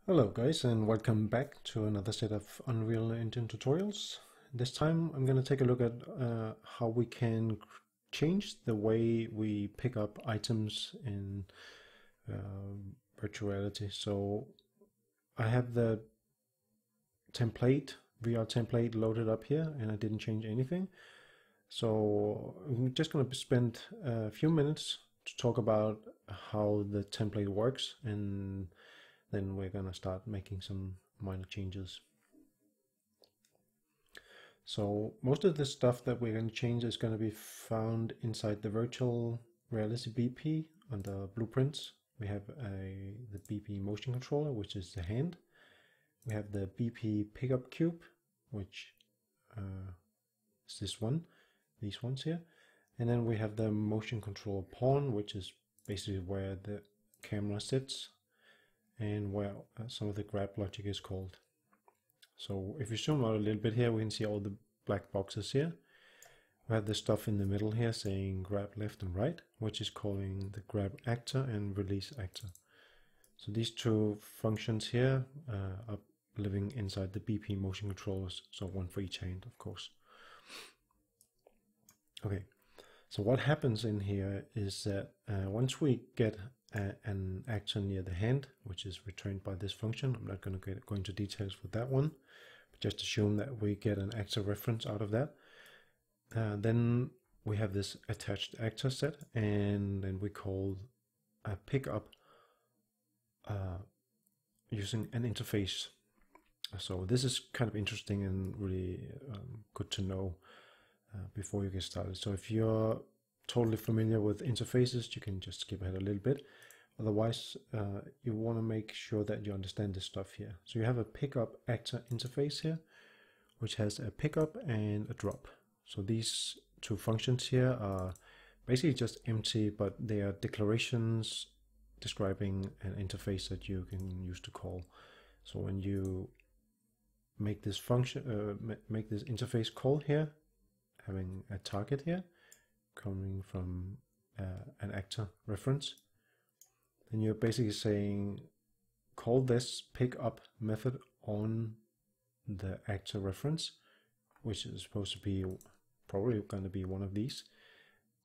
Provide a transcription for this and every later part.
Hello guys, and welcome back to another set of Unreal Engine tutorials. This time I'm going to take a look at how we can change the way we pick up items in virtual reality. So I have the template, VR template loaded up here, and I didn't change anything. So I'm just going to spend a few minutes to talk about how the template works, and then we're going to start making some minor changes. So most of the stuff that we're going to change is going to be found inside the virtual reality BP under blueprints. We have the BP motion controller, which is the hand. We have the BP pickup cube, which is this one, these ones here. And then we have the motion control pawn, which is basically where the camera sits and where some of the grab logic is called. So if you zoom out a little bit here, we can see all the black boxes here. We have the stuff in the middle here saying grab left and right, which is calling the grab actor and release actor. So these two functions here are living inside the BP motion controllers, so one for each hand, of course. Okay, so what happens in here is that once we get an actor near the hand, which is returned by this function, I'm not going to go into details with that one, but just assume that we get an actor reference out of that. Then we have this attached actor set, and then we call a pickup using an interface. So this is kind of interesting and really good to know before you get started. So if you're totally familiar with interfaces, you can just skip ahead a little bit. Otherwise, you want to make sure that you understand this stuff here. So you have a pickup actor interface here, which has a pickup and a drop. So these two functions here are basically just empty, but they are declarations describing an interface that you can use to call. So when you make this function, make this interface call here, having a target here coming from an actor reference, then you're basically saying call this pickup method on the actor reference, which is supposed to be probably going to be one of these.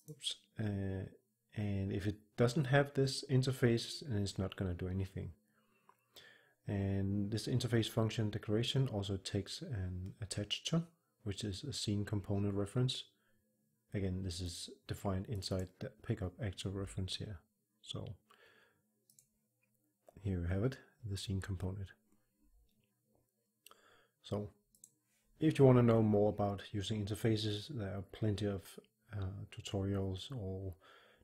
Oops. And if it doesn't have this interface, then it's not going to do anything. And this interface function declaration also takes an attached to, which is a scene component reference. Again, this is defined inside the pickup actor reference here. So here you have it, the scene component. So if you want to know more about using interfaces, there are plenty of tutorials or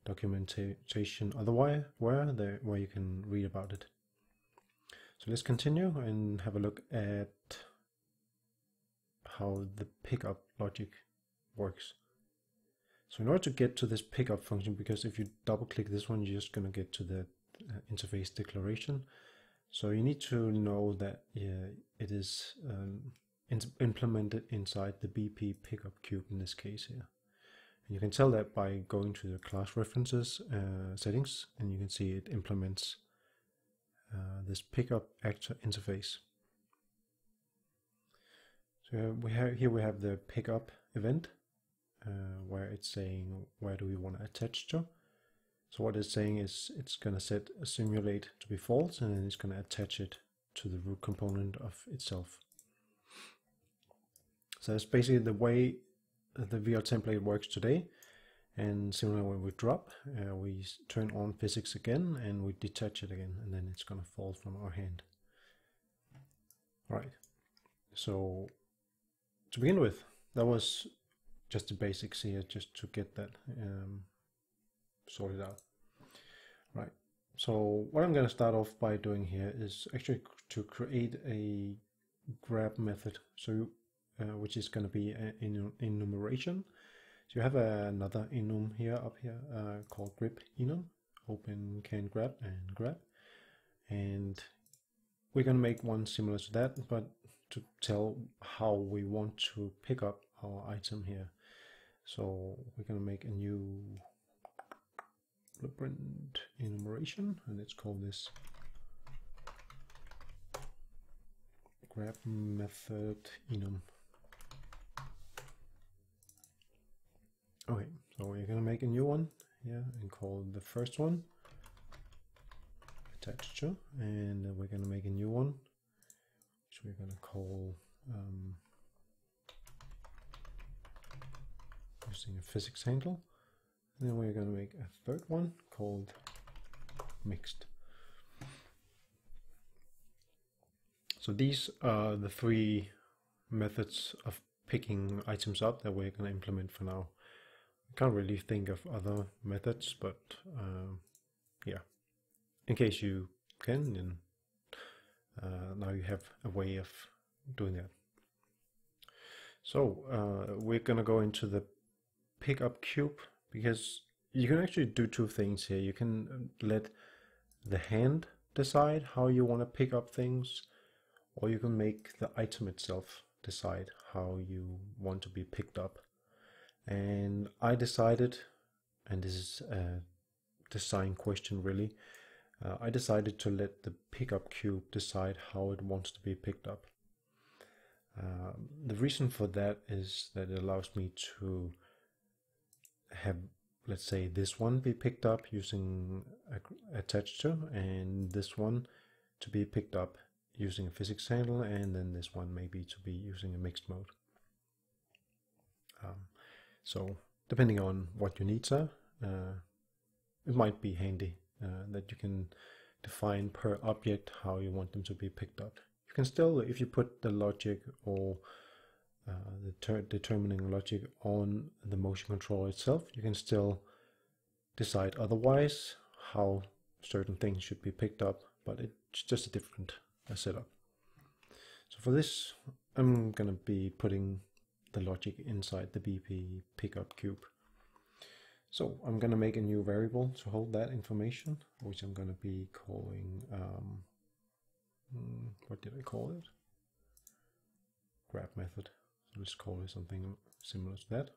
documentation otherwise where you can read about it. So let's continue and have a look at how the pickup logic works. So in order to get to this pickup function, because if you double click this one, you're just going to get to the interface declaration. So you need to know that it is implemented inside the BP pickup cube in this case here. And you can tell that by going to the class references settings, and you can see it implements this pickup actor interface. So we have the pickup event where it's saying where do we want to attach to. So what it's saying is it's going to set a simulate to be false, and then it's going to attach it to the root component of itself. So that's basically the way the VR template works today. And similar when we drop, we turn on physics again and we detach it again, and then it's going to fall from our hand. All right, so to begin with, that was just the basics here, just to get that sorted out. Right, so what I'm going to start off by doing here is actually to create a grab method, so which is going to be an enumeration. So you have another enum here up here called grip enum, open can grab and grab, and we're going to make one similar to that, but to tell how we want to pick up our item here. So we're going to make a new blueprint enumeration, and let's call this grab method enum. Okay, so we're gonna make a new one here and call the first one attached to, and then we're gonna make a new one which we're gonna call using a physics handle, and then we're gonna make a third one called mixed. So these are the three methods of picking items up that we're going to implement for now. I can't really think of other methods, but yeah, in case you can, then now you have a way of doing that. So we're going to go into the pickup cube, because you can actually do two things here. You can let the hand decide how you want to pick up things, or you can make the item itself decide how you want to be picked up. And I decided, and this is a design question really, I decided to let the pickup cube decide how it wants to be picked up. The reason for that is that it allows me to have, let's say, this one be picked up using attached to, and this one to be picked up using a physics handle, and then this one maybe to be using a mixed mode. So depending on what your needs are, it might be handy that you can define per object how you want them to be picked up. You can still, if you put the logic or the determining logic on the motion control itself, you can still decide otherwise how certain things should be picked up, but it's just a different setup. So for this, I'm going to be putting the logic inside the BP pickup cube. So I'm going to make a new variable to hold that information, which I'm going to be calling, what did I call it? Grab method. So let's call it something similar to that.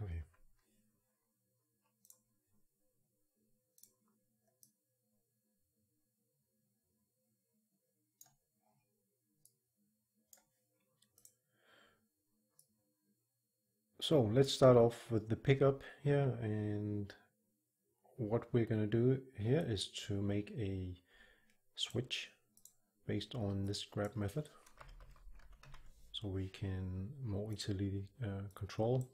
Okay. So let's start off with the pickup here, and what we're going to do here is to make a switch based on this grab method, so we can more easily control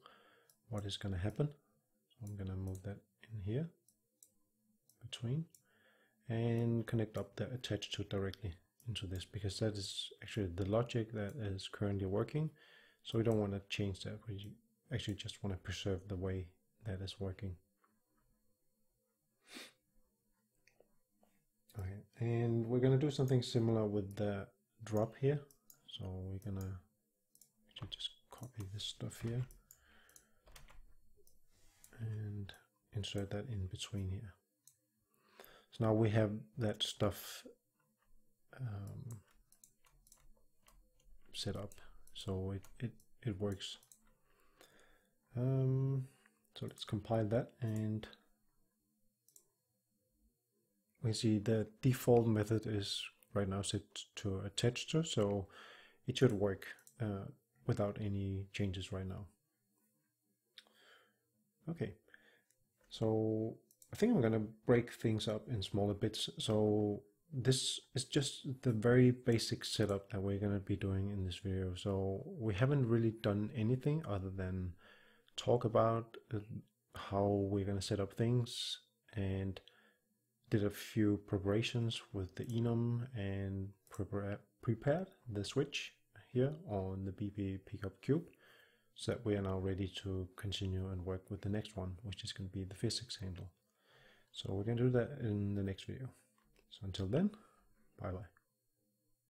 what is going to happen. So I'm going to move that in here between and connect up the attached to directly into this, because that is actually the logic that is currently working. So we don't want to change that. We actually just want to preserve the way that is working. Okay, and we're going to do something similar with the drop here. So we're going to actually just copy this stuff here and insert that in between here. So now we have that stuff set up, so it works. So let's compile that, and we see the default method is right now set to attach to, so it should work without any changes right now. Okay, so I think I'm gonna break things up in smaller bits. So this is just the very basic setup that we're gonna be doing in this video. So we haven't really done anything other than talk about how we're going to set up things, and did a few preparations with the enum and prepared the switch here on the BP pickup cube, so that we are now ready to continue and work with the next one, which is going to be the physics handle. So we're going to do that in the next video. So until then, bye bye.